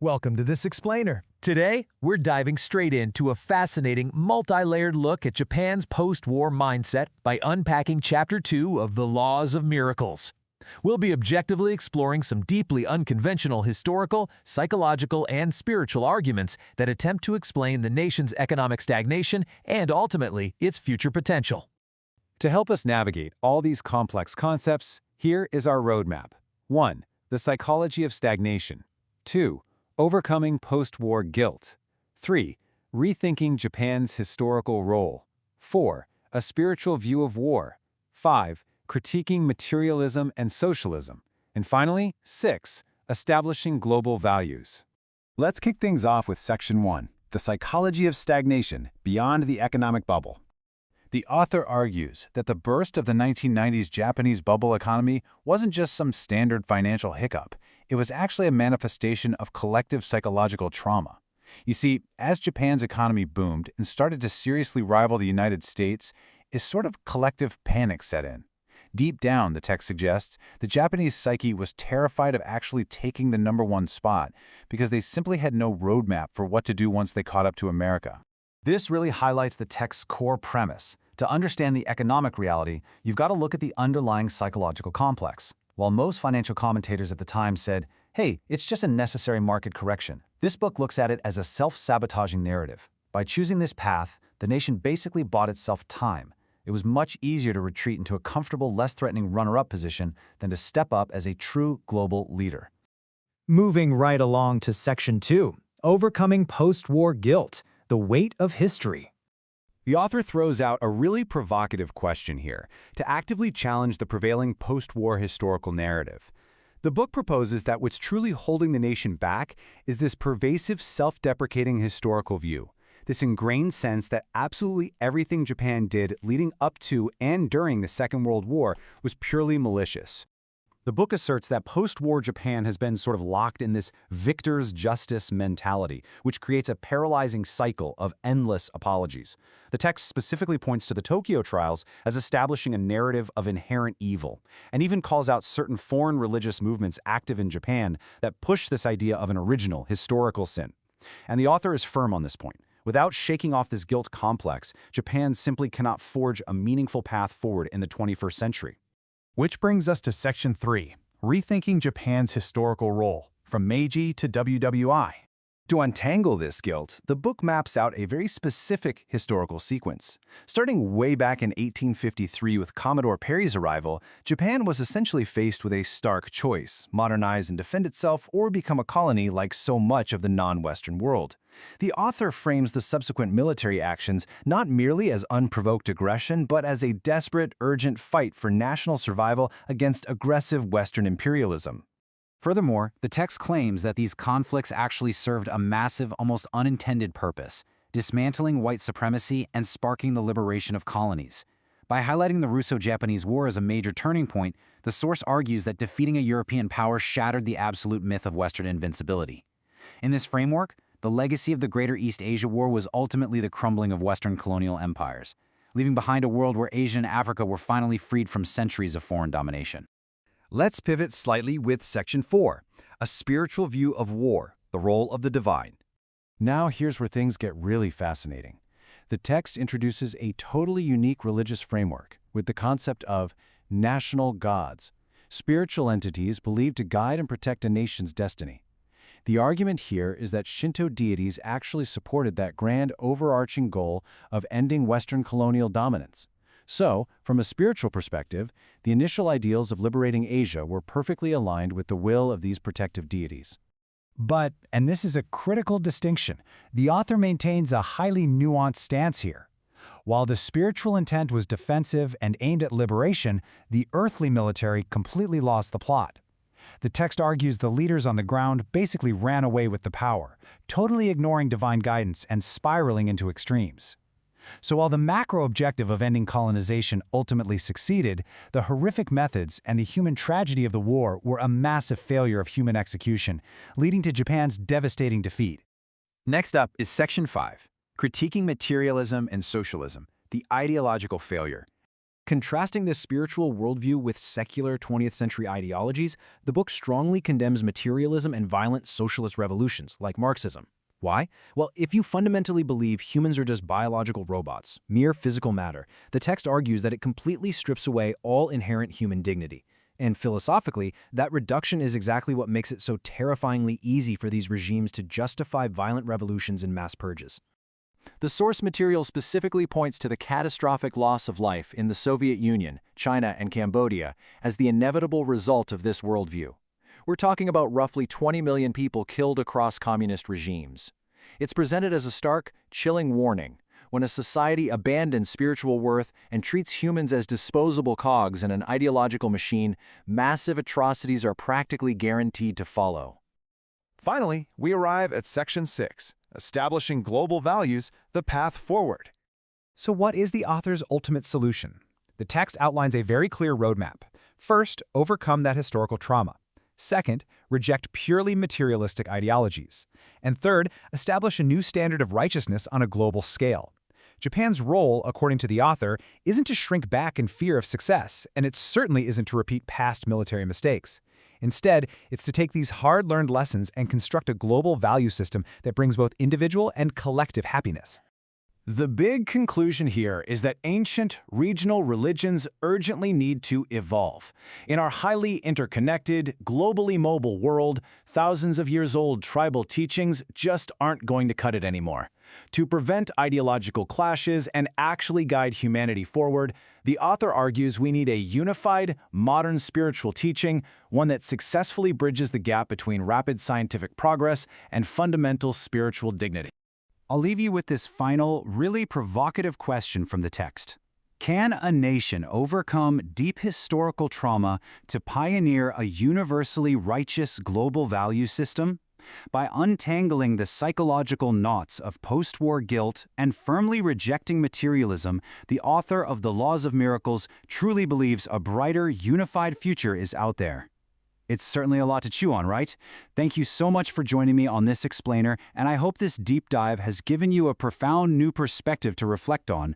Welcome to this explainer. Today, we're diving straight into a fascinating, multi-layered look at Japan's post-war mindset by unpacking Chapter 2 of The Laws of Miracles. We'll be objectively exploring some deeply unconventional historical, psychological, and spiritual arguments that attempt to explain the nation's economic stagnation and ultimately its future potential. To help us navigate all these complex concepts, here is our roadmap. 1. The psychology of stagnation. 2. Overcoming post-war guilt. 3. Rethinking Japan's historical role. 4. A spiritual view of war. 5. Critiquing materialism and socialism. And finally, 6. Establishing global values. Let's kick things off with Section 1, the psychology of stagnation beyond the economic bubble. The author argues that the burst of the 1990s Japanese bubble economy wasn't just some standard financial hiccup. It was actually a manifestation of collective psychological trauma. You see, as Japan's economy boomed and started to seriously rival the United States, a sort of collective panic set in. Deep down, the text suggests, the Japanese psyche was terrified of actually taking the #1 spot because they simply had no roadmap for what to do once they caught up to America. This really highlights the text's core premise. To understand the economic reality, you've got to look at the underlying psychological complex. While most financial commentators at the time said, hey, it's just a necessary market correction, this book looks at it as a self-sabotaging narrative. By choosing this path, the nation basically bought itself time. It was much easier to retreat into a comfortable, less threatening runner-up position than to step up as a true global leader. Moving right along to Section 2, Overcoming Post-War Guilt, the Weight of History. The author throws out a really provocative question here to actively challenge the prevailing post-war historical narrative. The book proposes that what's truly holding the nation back is this pervasive, self-deprecating historical view, this ingrained sense that absolutely everything Japan did leading up to and during the Second World War was purely malicious. The book asserts that post-war Japan has been sort of locked in this victor's justice mentality, which creates a paralyzing cycle of endless apologies. The text specifically points to the Tokyo trials as establishing a narrative of inherent evil, and even calls out certain foreign religious movements active in Japan that push this idea of an original historical sin. And the author is firm on this point. Without shaking off this guilt complex, Japan simply cannot forge a meaningful path forward in the 21st century. Which brings us to Section 3, Rethinking Japan's Historical Role, from Meiji to WWI. To untangle this guilt, the book maps out a very specific historical sequence. Starting way back in 1853 with Commodore Perry's arrival, Japan was essentially faced with a stark choice: modernize and defend itself or become a colony like so much of the non-Western world. The author frames the subsequent military actions not merely as unprovoked aggression, but as a desperate, urgent fight for national survival against aggressive Western imperialism. Furthermore, the text claims that these conflicts actually served a massive, almost unintended purpose: dismantling white supremacy and sparking the liberation of colonies. By highlighting the Russo-Japanese War as a major turning point, the source argues that defeating a European power shattered the absolute myth of Western invincibility. In this framework, the legacy of the Greater East Asia War was ultimately the crumbling of Western colonial empires, leaving behind a world where Asia and Africa were finally freed from centuries of foreign domination. Let's pivot slightly with Section 4, a spiritual view of war, the role of the divine. Now here's where things get really fascinating. The text introduces a totally unique religious framework with the concept of national gods, spiritual entities believed to guide and protect a nation's destiny. The argument here is that Shinto deities actually supported that grand overarching goal of ending Western colonial dominance. So, from a spiritual perspective, the initial ideals of liberating Asia were perfectly aligned with the will of these protective deities. But, and this is a critical distinction, the author maintains a highly nuanced stance here. While the spiritual intent was defensive and aimed at liberation, the earthly military completely lost the plot. The text argues the leaders on the ground basically ran away with the power, totally ignoring divine guidance and spiraling into extremes. So while the macro objective of ending colonization ultimately succeeded, the horrific methods and the human tragedy of the war were a massive failure of human execution, leading to Japan's devastating defeat. Next up is Section 5, Critiquing Materialism and Socialism, the Ideological Failure. Contrasting this spiritual worldview with secular 20th century ideologies, the book strongly condemns materialism and violent socialist revolutions, like Marxism. Why? Well, if you fundamentally believe humans are just biological robots, mere physical matter, the text argues that it completely strips away all inherent human dignity. And philosophically, that reduction is exactly what makes it so terrifyingly easy for these regimes to justify violent revolutions and mass purges. The source material specifically points to the catastrophic loss of life in the Soviet Union, China, and Cambodia as the inevitable result of this worldview. We're talking about roughly 20 million people killed across communist regimes. It's presented as a stark, chilling warning. When a society abandons spiritual worth and treats humans as disposable cogs in an ideological machine, massive atrocities are practically guaranteed to follow. Finally, we arrive at Section 6, Establishing Global Values, the Path Forward. So what is the author's ultimate solution? The text outlines a very clear roadmap. First, overcome that historical trauma. Second, reject purely materialistic ideologies. And third, establish a new standard of righteousness on a global scale. Japan's role, according to the author, isn't to shrink back in fear of success, and it certainly isn't to repeat past military mistakes. Instead, it's to take these hard-learned lessons and construct a global value system that brings both individual and collective happiness. The big conclusion here is that ancient, regional religions urgently need to evolve. In our highly interconnected, globally mobile world, thousands of years old tribal teachings just aren't going to cut it anymore. To prevent ideological clashes and actually guide humanity forward, the author argues we need a unified, modern spiritual teaching, one that successfully bridges the gap between rapid scientific progress and fundamental spiritual dignity. I'll leave you with this final, really provocative question from the text. Can a nation overcome deep historical trauma to pioneer a universally righteous global value system? By untangling the psychological knots of post-war guilt and firmly rejecting materialism, the author of The Laws of Miracles truly believes a brighter, unified future is out there. It's certainly a lot to chew on, right? Thank you so much for joining me on this explainer, and I hope this deep dive has given you a profound new perspective to reflect on.